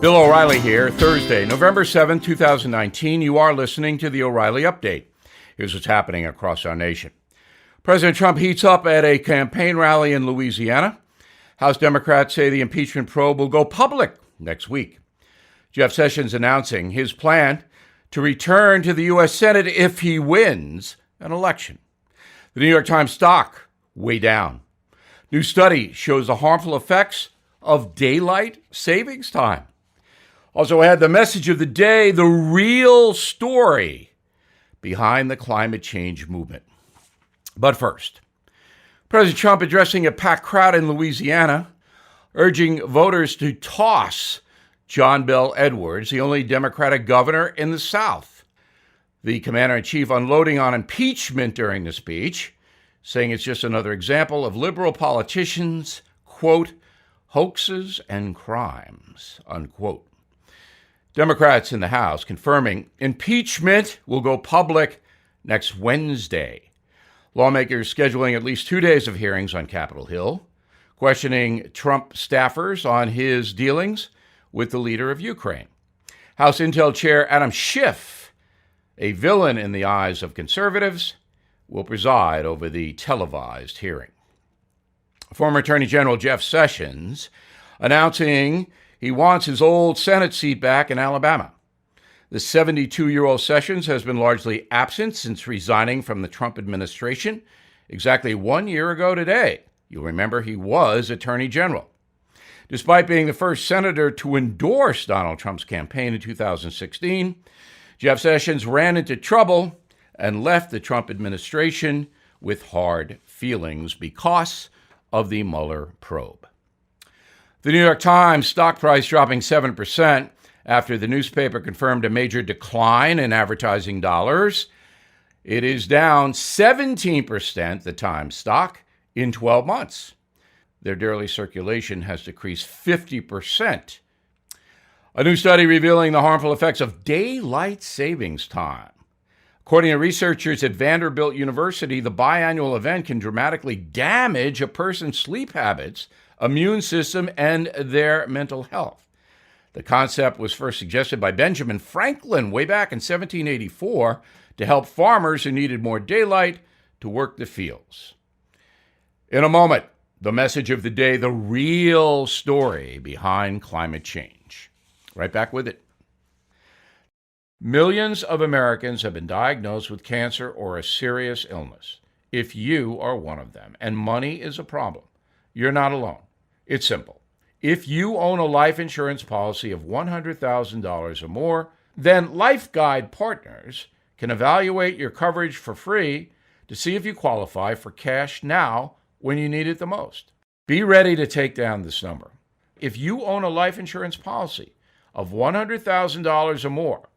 Bill O'Reilly here, Thursday, November 7, 2019. You are listening to the O'Reilly Update. Here's what's happening across our nation. President Trump heats up at a campaign rally in Louisiana. House Democrats say the impeachment probe will go public next week. Jeff Sessions announcing his plan to return to the U.S. Senate if he wins an election. The New York Times stock way down. New study shows the harmful effects of daylight savings time. Also had the message of the day, the real story behind the climate change movement. But first, President Trump addressing a packed crowd in Louisiana, urging voters to toss John Bel Edwards, the only Democratic governor in the South. The commander-in-chief unloading on impeachment during the speech, saying it's just another example of liberal politicians, quote, hoaxes and crimes, unquote. Democrats in the House confirming impeachment will go public next Wednesday. Lawmakers scheduling at least 2 days of hearings on Capitol Hill, questioning Trump staffers on his dealings with the leader of Ukraine. House Intel Chair Adam Schiff, a villain in the eyes of conservatives, will preside over the televised hearing. Former Attorney General Jeff Sessions announcing he wants his old Senate seat back in Alabama. The 72-year-old Sessions has been largely absent since resigning from the Trump administration exactly 1 year ago today. You'll remember he was Attorney General. Despite being the first senator to endorse Donald Trump's campaign in 2016, Jeff Sessions ran into trouble and left the Trump administration with hard feelings because of the Mueller probe. The New York Times stock price dropping 7% after the newspaper confirmed a major decline in advertising dollars. It is down 17%, the Times stock, in 12 months. Their daily circulation has decreased 50%. A new study revealing the harmful effects of daylight savings time. According to researchers at Vanderbilt University, the biannual event can dramatically damage a person's sleep habits, immune system, and their mental health. The concept was first suggested by Benjamin Franklin way back in 1784 to help farmers who needed more daylight to work the fields. In a moment, the message of the day, the real story behind climate change. Right back with it. Millions of Americans have been diagnosed with cancer or a serious illness. If you are one of them and money is a problem, you're not alone. It's simple. If you own a life insurance policy of $100,000 or more, then Life Guide Partners can evaluate your coverage for free to see if you qualify for cash now when you need it the most. Be ready to take down this number. If you own a life insurance policy of $100,000 or more,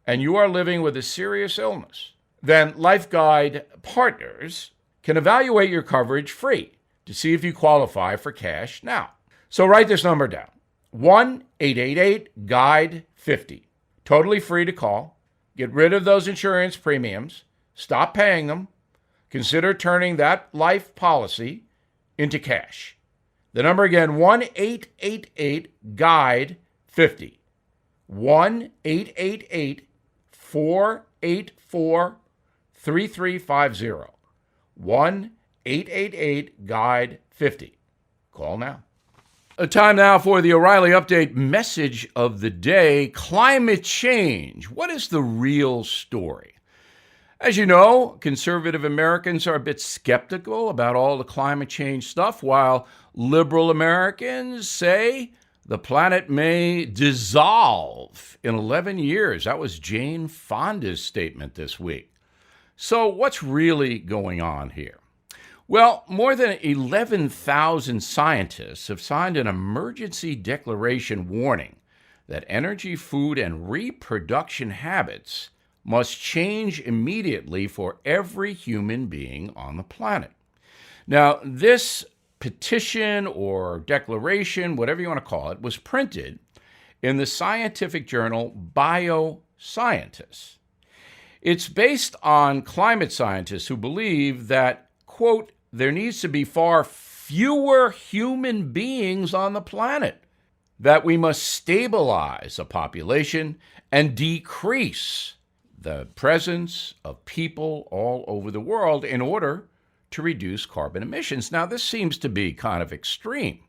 and you are living with a serious illness, then Life Guide Partners can evaluate your coverage free to see if you qualify for cash now. So write this number down, 1-888-GUIDE-50. Totally free to call. Get rid of those insurance premiums. Stop paying them. Consider turning that life policy into cash. The number again, 1-888-GUIDE-50. 1-888-484-3350. 1-888-GUIDE-50. Call now. A time now for the O'Reilly Update message of the day, climate change. What is the real story? As you know, conservative Americans are a bit skeptical about all the climate change stuff, while liberal Americans say the planet may dissolve in 11 years. That was Jane Fonda's statement this week. So what's really going on here? Well, more than 11,000 scientists have signed an emergency declaration warning that energy, food, and reproduction habits must change immediately for every human being on the planet. Now, this petition or declaration, whatever you want to call it, was printed in the scientific journal Bioscientist. It's based on climate scientists who believe that, quote, there needs to be far fewer human beings on the planet, that we must stabilize a population and decrease the presence of people all over the world in order to reduce carbon emissions. Now, this seems to be kind of extreme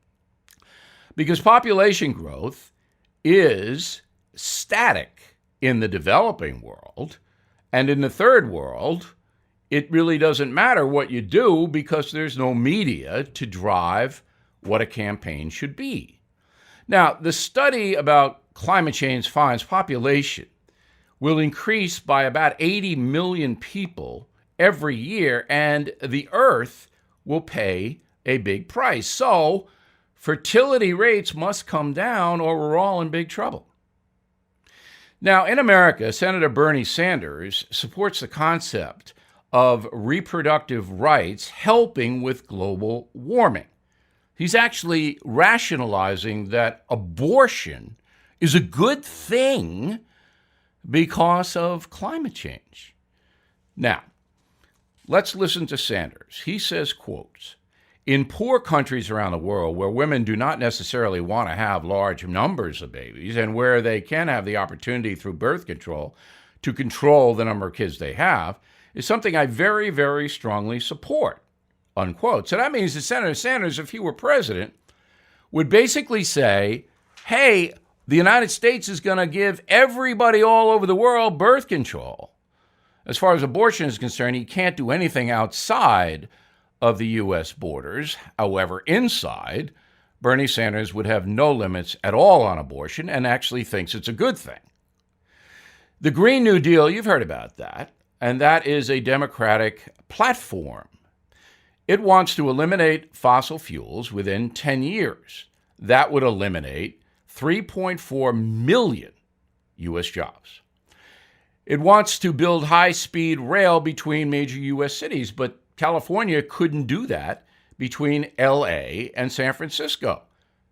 because population growth is static in the developing world, and in the third world, it really doesn't matter what you do because there's no media to drive what a campaign should be. Now, the study about climate change finds population will increase by about 80 million people every year, and the Earth will pay a big price. So, fertility rates must come down or we're all in big trouble. Now, in America, Senator Bernie Sanders supports the concept of reproductive rights helping with global warming. He's actually rationalizing that abortion is a good thing because of climate change. Now, let's listen to Sanders. He says, quotes, "In poor countries around the world where women do not necessarily want to have large numbers of babies and where they can have the opportunity through birth control to control the number of kids they have, is something I very, very strongly support," unquote. So that means that Senator Sanders, if he were president, would basically say, hey, the United States is going to give everybody all over the world birth control. As far as abortion is concerned, he can't do anything outside of the U.S. borders. However, inside, Bernie Sanders would have no limits at all on abortion and actually thinks it's a good thing. The Green New Deal, you've heard about that, and that is a Democratic platform. It wants to eliminate fossil fuels within 10 years. That would eliminate 3.4 million U.S. jobs. It wants to build high-speed rail between major U.S. cities, but California couldn't do that between L.A. and San Francisco,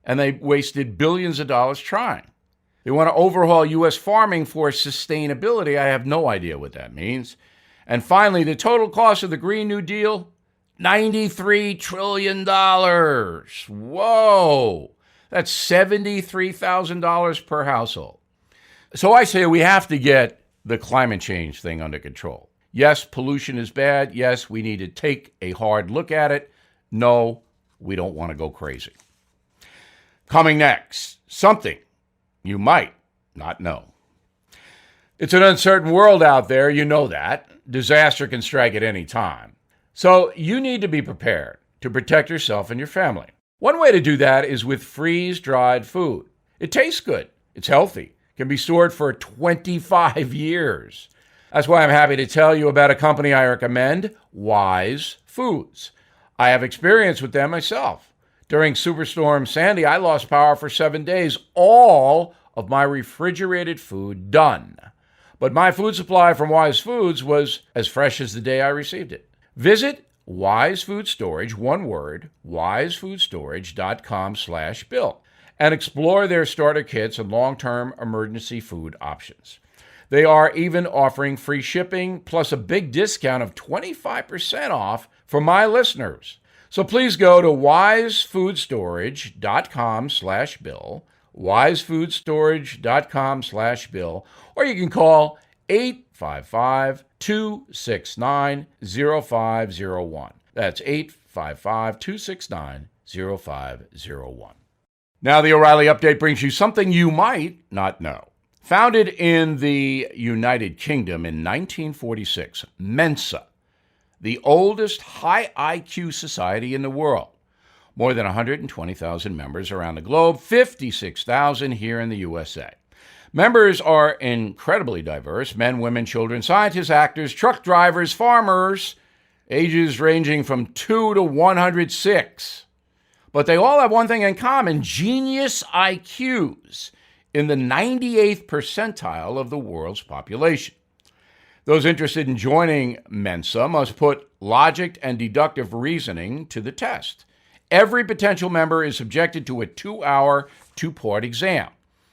and they wasted billions of dollars trying. They want to overhaul U.S. farming for sustainability. I have no idea what that means. And finally, the total cost of the Green New Deal, $93 trillion. Whoa! That's $73,000 per household. So I say we have to get the climate change thing under control. Yes, pollution is bad. Yes, we need to take a hard look at it. No, we don't want to go crazy. Coming next, something you might not know. It's an uncertain world out there, you know that. Disaster can strike at any time. So you need to be prepared to protect yourself and your family. One way to do that is with freeze-dried food. It tastes good. It's healthy. Can be stored for 25 years. That's why I'm happy to tell you about a company I recommend, Wise Foods. I have experience with them myself. During Superstorm Sandy, I lost power for 7 days. All of my refrigerated food done. But my food supply from Wise Foods was as fresh as the day I received it. Visit Wise Food Storage, one word, wisefoodstorage.com/Bill, and explore their starter kits and long-term emergency food options. They are even offering free shipping plus a big discount of 25% off for my listeners. So please go to wisefoodstorage.com/Bill, wisefoodstorage.com/Bill, or you can call 855-269-0501. That's 855-269-0501. Now the O'Reilly Update brings you something you might not know. Founded in the United Kingdom in 1946, Mensa, the oldest high IQ society in the world. More than 120,000 members around the globe, 56,000 here in the USA. Members are incredibly diverse: men, women, children, scientists, actors, truck drivers, farmers, ages ranging from 2 to 106. But they all have one thing in common: genius IQs in the 98th percentile of the world's population. Those interested in joining Mensa must put logic and deductive reasoning to the test. Every potential member is subjected to a 2-hour, 2-part exam.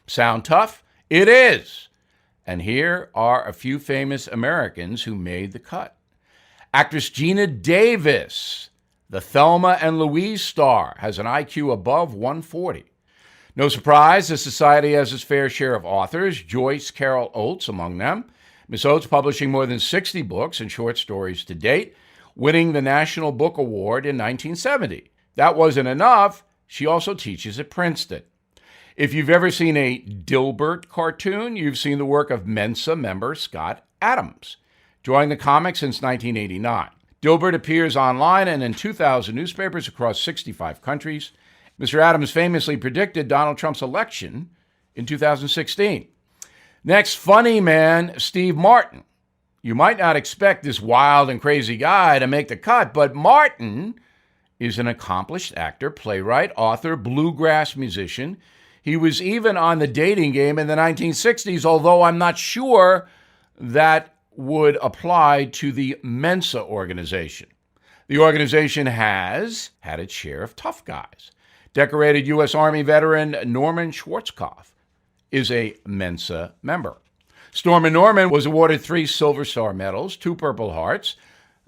Sound tough? It is. And here are a few famous Americans who made the cut. Actress Gina Davis, the Thelma and Louise star, has an IQ above 140. No surprise, the society has its fair share of authors, Joyce Carol Oates among them. Miss Oates publishing more than 60 books and short stories to date, winning the National Book Award in 1970. That wasn't enough. She also teaches at Princeton. If you've ever seen a Dilbert cartoon, you've seen the work of Mensa member Scott Adams, drawing the comic since 1989. Dilbert appears online and in 2,000 newspapers across 65 countries. Mr. Adams famously predicted Donald Trump's election in 2016. Next, funny man Steve Martin. You might not expect this wild and crazy guy to make the cut, but Martin is an accomplished actor, playwright, author, bluegrass musician. He was even on the dating game in the 1960s, although I'm not sure that would apply to the Mensa organization. The organization has had its share of tough guys. Decorated U.S. Army veteran Norman Schwarzkopf is a Mensa member. Stormin' Norman was awarded 3 Silver Star medals, 2 Purple Hearts,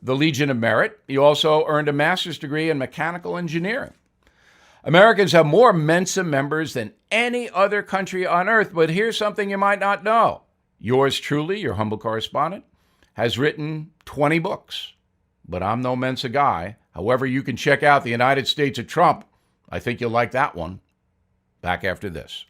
the Legion of Merit. He also earned a master's degree in mechanical engineering. Americans have more Mensa members than any other country on earth, but here's something you might not know. Yours truly, your humble correspondent, has written 20 books, but I'm no Mensa guy. However, you can check out The United States of Trump. I think you'll like that one. Back after this.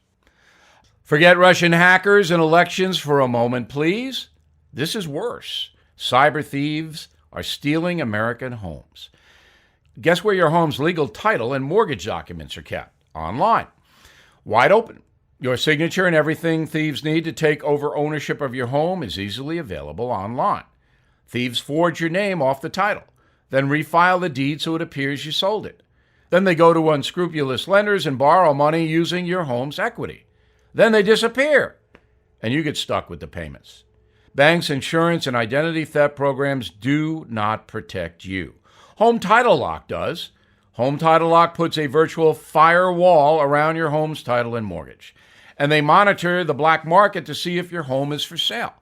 Forget Russian hackers and elections for a moment, please. This is worse. Cyber thieves are stealing American homes. Guess where your home's legal title and mortgage documents are kept? Online. Wide open. Your signature and everything thieves need to take over ownership of your home is easily available online. Thieves forge your name off the title, then refile the deed so it appears you sold it. Then they go to unscrupulous lenders and borrow money using your home's equity. Then they disappear, and you get stuck with the payments. Banks, insurance, and identity theft programs do not protect you. Home Title Lock does. Home Title Lock puts a virtual firewall around your home's title and mortgage, and they monitor the black market to see if your home is for sale.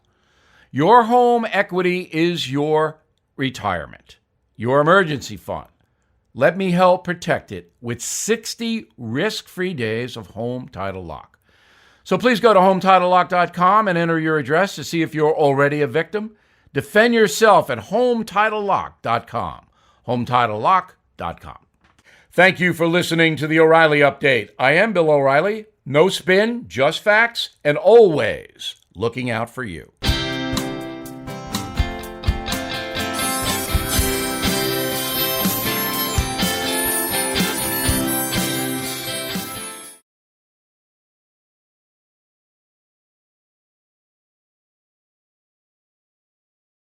Your home equity is your retirement, your emergency fund. Let me help protect it with 60 risk-free days of Home Title Lock. So please go to HomeTitleLock.com and enter your address to see if you're already a victim. Defend yourself at HomeTitleLock.com. HomeTitleLock.com. Thank you for listening to the O'Reilly Update. I am Bill O'Reilly. No spin, just facts, and always looking out for you.